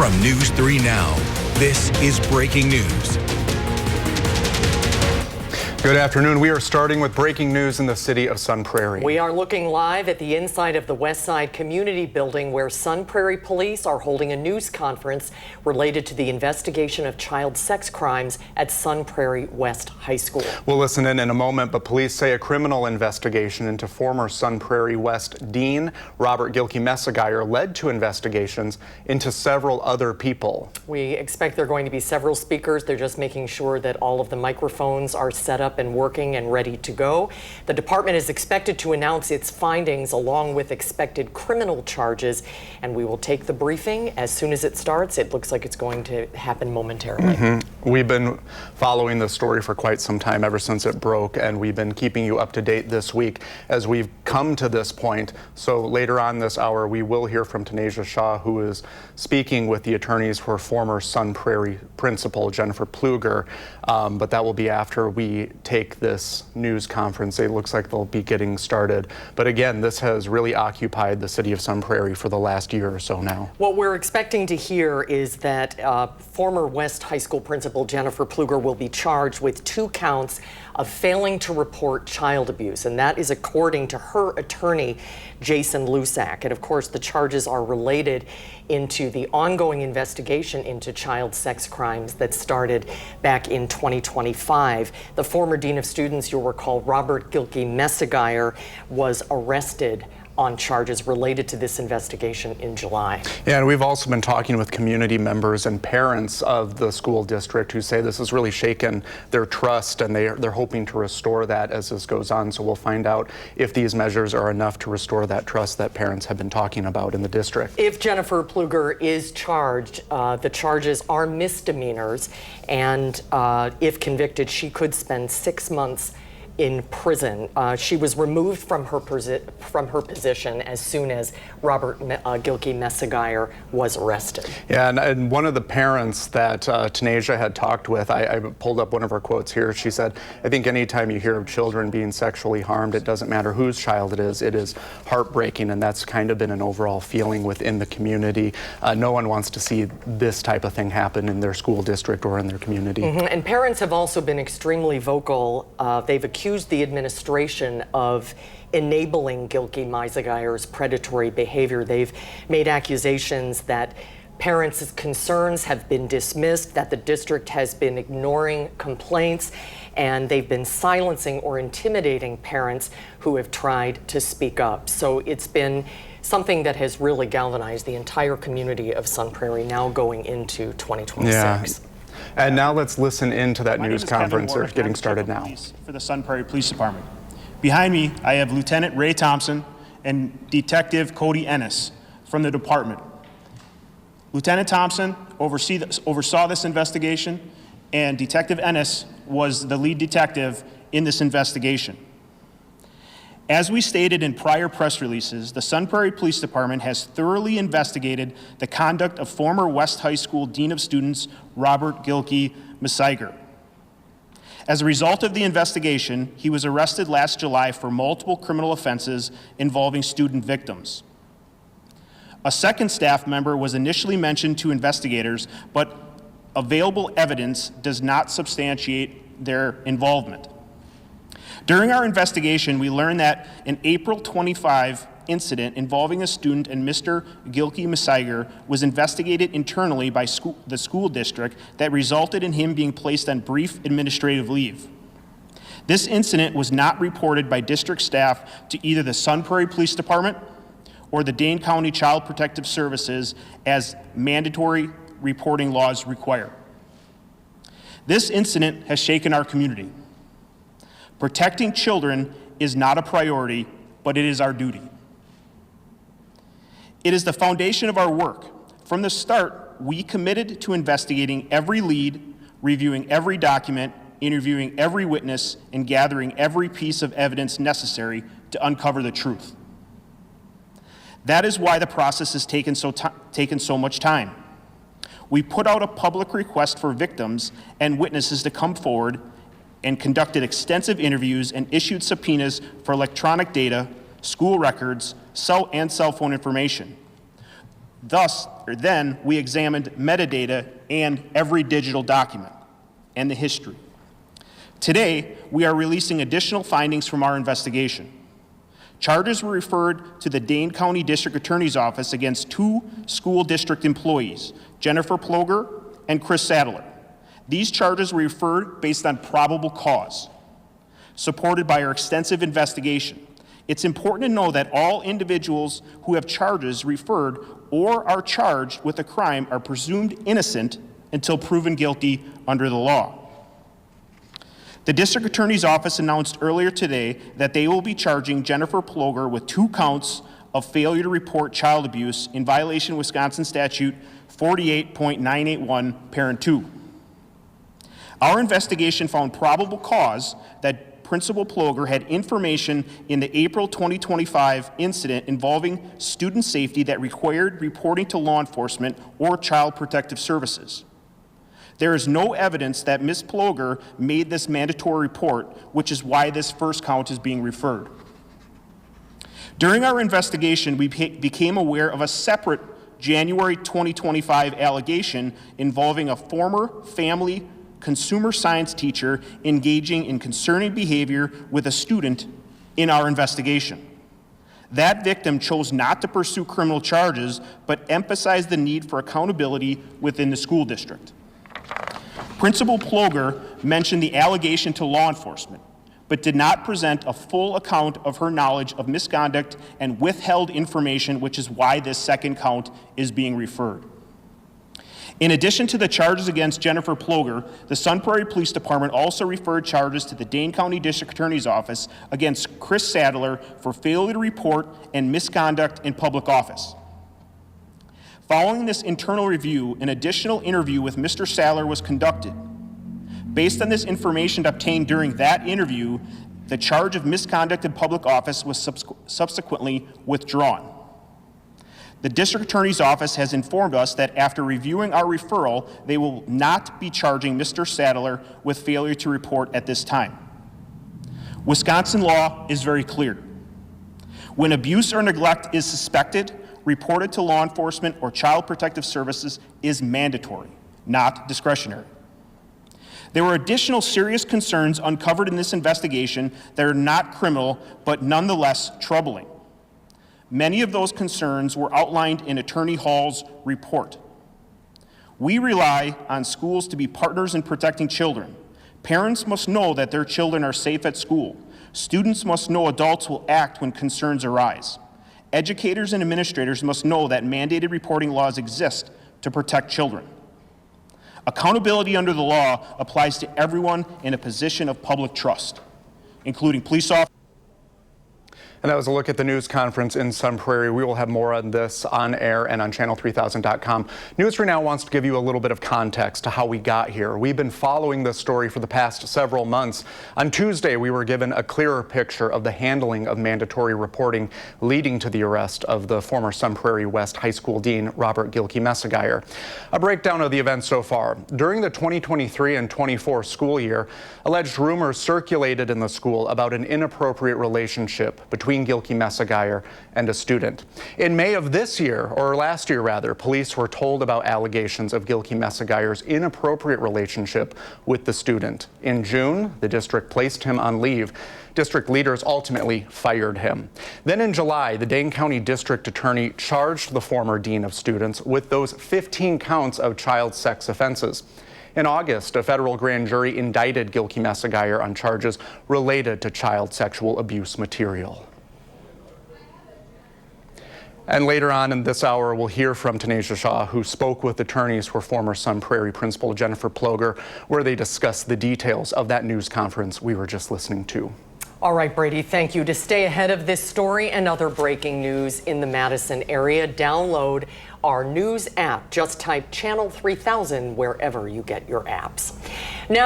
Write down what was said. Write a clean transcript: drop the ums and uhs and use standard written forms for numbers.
From News 3 Now, this is breaking news. Good afternoon. We are starting with breaking news in the city of Sun Prairie. We are looking live at the inside of the West Side Community Building where Sun Prairie Police are holding a news conference related to the investigation of child sex crimes at Sun Prairie West High School. We'll listen in a moment, but police say a criminal investigation into former Sun Prairie West Dean Robert Gilkey-Messigeyer led to investigations into several other people. We expect there are going to be several speakers. They're just making sure that all of the microphones are set up and working and ready to go. The department is expected to announce its findings along with expected criminal charges, and we will take the briefing as soon as it starts. It looks like it's going to happen momentarily. We've been following this story for quite some time, ever since it broke, and we've been keeping you up to date this week as we've come to this point. So later on this hour, we will hear from Tanisha Shaw, who is speaking with the attorneys for former Sun Prairie principal Jennifer Pluger, but that will be after we take this news conference. It looks like they'll be getting started. But again, this has really occupied the city of Sun Prairie for the last year or so now. What we're expecting to hear is that former West High School principal Jennifer Pluger will be charged with 2 counts of failing to report child abuse, and that is according to her attorney, Jason Lusak. And of course, the charges are related into the ongoing investigation into child sex crimes that started back in 2025. The former dean of students, you'll recall, Robert Gilkey-Messigeyer, was arrested on charges related to this investigation in July. Yeah, and we've also been talking with community members and parents of the school district who say this has really shaken their trust, and they're hoping to restore that as this goes on. So we'll find out if these measures are enough to restore that trust that parents have been talking about in the district. If Jennifer Pluger is charged, the charges are misdemeanors, and if convicted, she could spend 6 months in prison. She was removed from her position as soon as Robert Gilkey-Messigeyer was arrested. Yeah, and one of the parents that Tanisha had talked with, I pulled up one of her quotes here. She said, "I think anytime you hear of children being sexually harmed, it doesn't matter whose child it is heartbreaking," and that's kind of been an overall feeling within the community. No one wants to see this type of thing happen in their school district or in their community. And parents have also been extremely vocal. They've accused the administration of enabling Gilkey-Messigeyer's predatory behavior. They've made accusations that parents' concerns have been dismissed, that the district has been ignoring complaints, and they've been silencing or intimidating parents who have tried to speak up. So it's been something that has really galvanized the entire community of Sun Prairie now going into 2026. Yeah. And now let's listen into that news conference. They're getting started now. For the Sun Prairie Police Department. Behind me, I have Lieutenant Ray Thompson and Detective Cody Ennis from the department. Lieutenant Thompson oversaw this investigation, and Detective Ennis was the lead detective in this investigation. As we stated in prior press releases, the Sun Prairie Police Department has thoroughly investigated the conduct of former West High School Dean of Students Robert Gilkey-Messigeyer. As a result of the investigation, he was arrested last July for multiple criminal offenses involving student victims. A second staff member was initially mentioned to investigators, but available evidence does not substantiate their involvement. During our investigation, we learned that an April 25 incident involving a student and Mr. Gilkey-Messigeyer was investigated internally by the school district that resulted in him being placed on brief administrative leave. This incident was not reported by district staff to either the Sun Prairie Police Department or the Dane County Child Protective Services as mandatory reporting laws require. This incident has shaken our community. Protecting children is not a priority, but it is our duty. It is the foundation of our work. From the start, we committed to investigating every lead, reviewing every document, interviewing every witness, and gathering every piece of evidence necessary to uncover the truth. That is why the process has taken so much time. We put out a public request for victims and witnesses to come forward and conducted extensive interviews and issued subpoenas for electronic data, school records, cell phone information. Then we examined metadata and every digital document and the history. Today, we are releasing additional findings from our investigation. Charges were referred to the Dane County District Attorney's Office against 2 school district employees, Jennifer Ploger and Chris Sadler. These charges were referred based on probable cause, supported by our extensive investigation. It's important to know that all individuals who have charges referred or are charged with a crime are presumed innocent until proven guilty under the law. The District Attorney's Office announced earlier today that they will be charging Jennifer Ploger with 2 counts of failure to report child abuse in violation of Wisconsin Statute 48.981, Parent 2. Our investigation found probable cause that Principal Ploger had information in the April 2025 incident involving student safety that required reporting to law enforcement or Child Protective Services. There is no evidence that Ms. Ploger made this mandatory report, which is why this first count is being referred. During our investigation, we became aware of a separate January 2025 allegation involving a former family consumer science teacher engaging in concerning behavior with a student in our investigation. That victim chose not to pursue criminal charges, but emphasized the need for accountability within the school district. Principal Ploger mentioned the allegation to law enforcement, but did not present a full account of her knowledge of misconduct and withheld information, which is why this second count is being referred. In addition to the charges against Jennifer Ploger, the Sun Prairie Police Department also referred charges to the Dane County District Attorney's Office against Chris Sadler for failure to report and misconduct in public office. Following this internal review, an additional interview with Mr. Sadler was conducted. Based on this information obtained during that interview, the charge of misconduct in public office was subsequently withdrawn. The District Attorney's Office has informed us that after reviewing our referral, they will not be charging Mr. Sadler with failure to report at this time. Wisconsin law is very clear. When abuse or neglect is suspected, reported to law enforcement or Child Protective Services is mandatory, not discretionary. There were additional serious concerns uncovered in this investigation that are not criminal, but nonetheless troubling. Many of those concerns were outlined in Attorney Hall's report. We rely on schools to be partners in protecting children. Parents must know that their children are safe at school. Students must know adults will act when concerns arise. Educators and administrators must know that mandated reporting laws exist to protect children. Accountability under the law applies to everyone in a position of public trust, including police officers. And that was a look at the news conference in Sun Prairie. We will have more on this on air and on channel3000.com. News for Now wants to give you a little bit of context to how we got here. We've been following this story for the past several months. On Tuesday, we were given a clearer picture of the handling of mandatory reporting leading to the arrest of the former Sun Prairie West High School Dean, Robert Gilkey-Messigeyer. A breakdown of the events so far. During the 2023 and 24 school year, alleged rumors circulated in the school about an inappropriate relationship between Gilkey-Messigeyer and a student. In May of this year, or last year rather, police were told about allegations of Gilkey-Messigeyer's inappropriate relationship with the student. In June, the district placed him on leave. District leaders ultimately fired him. Then in July, the Dane County District Attorney charged the former dean of students with those 15 counts of child sex offenses. In August, a federal grand jury indicted Gilkey-Messigeyer on charges related to child sexual abuse material. And later on in this hour, we'll hear from Tanisha Shaw, who spoke with attorneys for former Sun Prairie Principal Jennifer Ploger, where they discussed the details of that news conference we were just listening to. All right, Brady, thank you. To stay ahead of this story and other breaking news in the Madison area, download our news app. Just type Channel 3000 wherever you get your apps. Now,